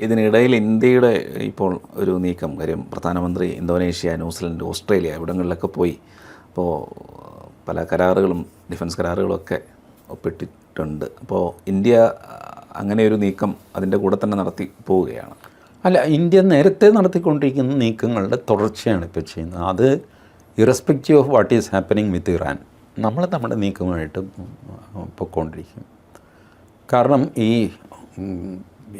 ഇതിനിടയിൽ ഇന്ത്യയുടെ ഇപ്പോൾ ഒരു നീക്കം, കാര്യം പ്രധാനമന്ത്രി ഇന്തോനേഷ്യ, ന്യൂസിലൻഡ്, ഓസ്ട്രേലിയ ഇവിടങ്ങളിലൊക്കെ പോയി. അപ്പോൾ പല കരാറുകളും, ഡിഫൻസ് കരാറുകളൊക്കെ ഒപ്പിട്ടിട്ടുണ്ട്. അപ്പോൾ ഇന്ത്യ അങ്ങനെ ഒരു നീക്കം അതിൻ്റെ കൂടെ തന്നെ നടത്തി പോവുകയാണ്. അല്ല, ഇന്ത്യ നേരത്തെ നടത്തിക്കൊണ്ടിരിക്കുന്ന നീക്കങ്ങളുടെ തുടർച്ചയാണ് ഇപ്പോൾ ചെയ്യുന്നത്. അത് irrespective of what is happening with Iran, നമ്മൾ നമ്മുടെ നീക്കമായിട്ട് പൊയ്ക്കൊണ്ടിരിക്കും. കാരണം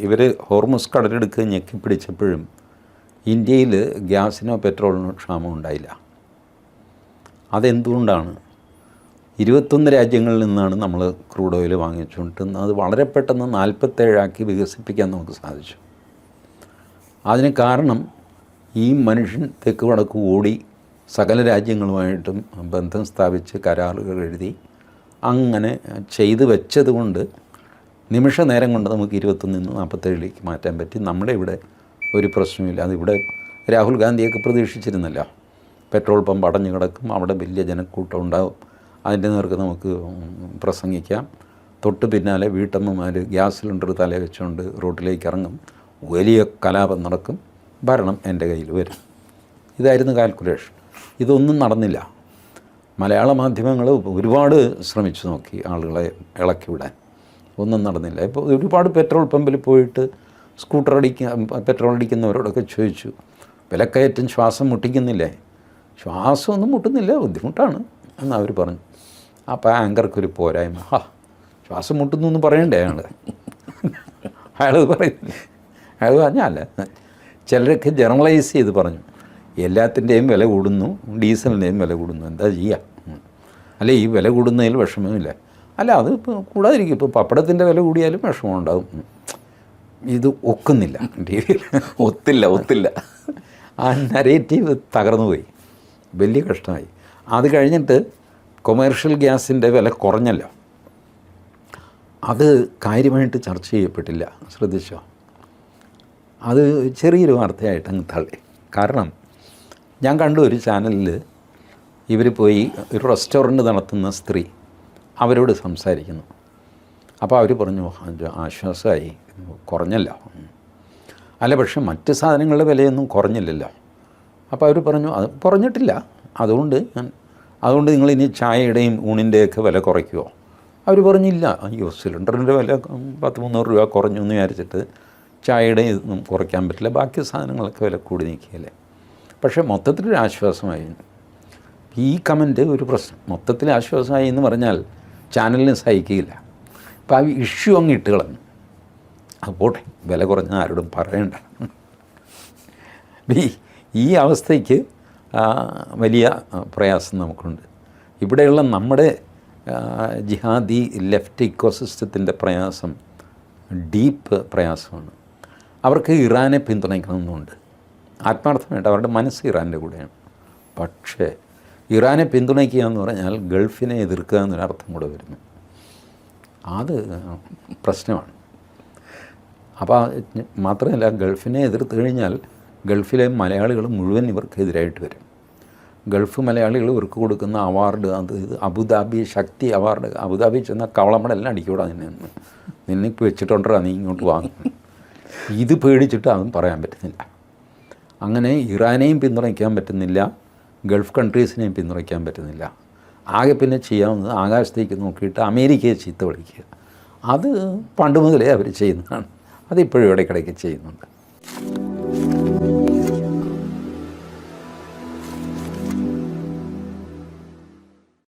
ഇവർ ഹോർമുസ് കടലെടുക്ക് ഞെക്കിപ്പിടിച്ചപ്പോഴും ഇന്ത്യയിൽ ഗ്യാസിനോ പെട്രോളിനോ ക്ഷാമം ഉണ്ടായില്ല. അതെന്തുകൊണ്ടാണ്? 21 രാജ്യങ്ങളിൽ നിന്നാണ് നമ്മൾ ക്രൂഡ് ഓയിൽ വാങ്ങിച്ചുകൊണ്ടിരുന്നത്. അത് വളരെ പെട്ടെന്ന് 47 വികസിപ്പിക്കാൻ നമുക്ക് സാധിച്ചു. അതിന് കാരണം ഈ മനുഷ്യൻ തെക്ക് വടക്ക് ഓടി സകല രാജ്യങ്ങളുമായിട്ടും ബന്ധം സ്ഥാപിച്ച് കരാറുകൾ എഴുതി അങ്ങനെ ചെയ്ത് വെച്ചതുകൊണ്ട് നിമിഷ നേരം കൊണ്ട് നമുക്ക് 21 47 മാറ്റാൻ പറ്റി. നമ്മുടെ ഇവിടെ ഒരു പ്രശ്നമില്ല. അതിവിടെ രാഹുൽ ഗാന്ധിയൊക്കെ പ്രതീക്ഷിച്ചിരുന്നല്ലോ. പെട്രോൾ പമ്പ് അടഞ്ഞു കിടക്കും, അവിടെ വലിയ ജനക്കൂട്ടം ഉണ്ടാവും, അതിൻ്റെ നേർക്ക് നമുക്ക് പ്രസംഗിക്കാം. തൊട്ട് പിന്നാലെ വീട്ടമ്മമാർ ഗ്യാസ് സിലിണ്ടർ തല വെച്ചുകൊണ്ട് റോഡിലേക്ക് ഇറങ്ങും, വലിയ കലാപം നടക്കും, ഭരണം എൻ്റെ കയ്യിൽ വരും. ഇതായിരുന്നു കാൽക്കുലേഷൻ. ഇതൊന്നും നടന്നില്ല. മലയാള മാധ്യമങ്ങൾ ഒരുപാട് ശ്രമിച്ചു നോക്കി ആളുകളെ ഇളക്കി വിടാൻ, ഒന്നും നടന്നില്ല. ഇപ്പോൾ ഒരുപാട് പെട്രോൾ പമ്പിൽ പോയിട്ട് പെട്രോൾ അടിക്കുന്നവരോടൊക്കെ ചോദിച്ചു, വിലക്കയറ്റം ശ്വാസം മുട്ടിക്കുന്നില്ലേ? ശ്വാസമൊന്നും മുട്ടുന്നില്ല, ബുദ്ധിമുട്ടാണ് എന്ന് അവർ പറഞ്ഞു. അപ്പോൾ ആങ്കർക്കൊരു പോരായ്മ, ശ്വാസം മുട്ടുന്നു എന്ന് പറയണ്ടേ അയാൾ പറയുന്നില്ല. അയാൾ പറഞ്ഞല്ല, ചിലരൊക്കെ ജനറലൈസ് ചെയ്ത് പറഞ്ഞു, എല്ലാത്തിൻ്റെയും വില കൂടുന്നു, ഡീസലിൻ്റെയും വില കൂടുന്നു, എന്താ ചെയ്യുക? അല്ല, ഈ വില കൂടുന്നതിൽ വിഷമമില്ല. അല്ല, അത് ഇപ്പോൾ കൂടാതിരിക്കും. ഇപ്പോൾ പപ്പടത്തിൻ്റെ വില കൂടിയാലും വിഷമം ഉണ്ടാവും. ഇത് ഒക്കുന്നില്ല, ടി വിയിൽ ഒത്തില്ല. ആ നരേറ്റീവ് തകർന്നു പോയി, വലിയ കഷ്ടമായി. അത് കഴിഞ്ഞിട്ട് കൊമേർഷ്യൽ ഗ്യാസിൻ്റെ വില കുറഞ്ഞല്ലോ, അത് കാര്യമായിട്ട് ചർച്ച ചെയ്യപ്പെട്ടില്ല. ശ്രദ്ധിച്ചോ? അത് ചെറിയൊരു വാർത്തയായിട്ട് അങ്ങ് തള്ളി. കാരണം ഞാൻ കണ്ടു ഒരു ചാനലിൽ ഇവർ പോയി ഒരു റെസ്റ്റോറൻറ്റ് നടത്തുന്ന സ്ത്രീ അവരോട് സംസാരിക്കുന്നു. അപ്പോൾ അവർ പറഞ്ഞു, ആശ്വാസമായി, കുറഞ്ഞല്ലോ. അല്ല, പക്ഷെ മറ്റ് സാധനങ്ങളുടെ വിലയൊന്നും കുറഞ്ഞില്ലല്ലോ. അപ്പോൾ അവർ പറഞ്ഞു, അത് കുറഞ്ഞിട്ടില്ല, അതുകൊണ്ട് നിങ്ങളിനി ചായയുടെയും ഊണിൻ്റെയൊക്കെ വില കുറയ്ക്കുമോ? അവർ പറഞ്ഞില്ല. അയ്യോ, സിലിണ്ടറിൻ്റെ വില 100-300 രൂപ കുറഞ്ഞു എന്ന് വിചാരിച്ചിട്ട് ചായയുടെ ഇതൊന്നും കുറയ്ക്കാൻ പറ്റില്ല, ബാക്കി സാധനങ്ങളൊക്കെ വില കൂടി നിൽക്കുകയല്ലേ. പക്ഷേ മൊത്തത്തിലൊരു ആശ്വാസമായി. ഈ കമൻറ്റ് ഒരു പ്രശ്നം. മൊത്തത്തിൽ ആശ്വാസമായി എന്ന് പറഞ്ഞാൽ ചാനലിന് സഹിക്കുകയില്ല. അപ്പോൾ ആ ഇഷ്യൂ അങ്ങ് ഇട്ട് കളഞ്ഞു. അത് പോട്ടെ, വില കുറഞ്ഞ ആരോടും പറയണ്ട. ഈ അവസ്ഥയ്ക്ക് വലിയ പ്രയാസം നമുക്കുണ്ട്. ഇവിടെയുള്ള നമ്മുടെ ജിഹാദി ലെഫ്റ്റ് ഇക്കോസിസ്റ്റത്തിൻ്റെ പ്രയാസം ഡീപ്പ് പ്രയാസമാണ്. അവർക്ക് ഇറാനെ പിന്തുണയ്ക്കണമെന്നുണ്ട്, ആത്മാർത്ഥമായിട്ട് അവരുടെ മനസ്സ് ഇറാൻ്റെ കൂടെയാണ്. പക്ഷേ ഇറാനെ പിന്തുണയ്ക്കുക എന്ന് പറഞ്ഞാൽ ഗൾഫിനെ എതിർക്കുക എന്നൊരർത്ഥം കൂടെ വരുന്നു. അത് പ്രശ്നമാണ്. അപ്പോൾ മാത്രമല്ല, ഗൾഫിനെ എതിർത്ത് കഴിഞ്ഞാൽ ഗൾഫിലെ മലയാളികൾ മുഴുവൻ ഇവർക്കെതിരായിട്ട് വരും. ഗൾഫ് മലയാളികൾ ഇവർക്ക് കൊടുക്കുന്ന അവാർഡ്, അത് അബുദാബി ശക്തി അവാർഡ്, അബുദാബി ചെന്നാൽ കവളമടെല്ലാം അടിക്കൂടാ, നിന്നിപ്പോൾ വെച്ചിട്ടുണ്ടോ, നീ ഇങ്ങോട്ട് വാങ്ങും. ഇത് പേടിച്ചിട്ട് അതും പറയാൻ പറ്റുന്നില്ല. അങ്ങനെ ഇറാനെയും പിന്തുണയ്ക്കാൻ പറ്റുന്നില്ല, ഗൾഫ് കൺട്രീസിനെയും പിന്തുണയ്ക്കാൻ പറ്റുന്നില്ല. ആകെ പിന്നെ ചെയ്യാവുന്നത് ആകാശത്തേക്ക് നോക്കിയിട്ട് അമേരിക്കയെ ചീത്ത വിളിക്കുക. അത് പണ്ട് മുതലേ അവർ ചെയ്യുന്നതാണ്, അതിപ്പോഴും ഇടയ്ക്കിടയ്ക്ക് ചെയ്യുന്നുണ്ട്.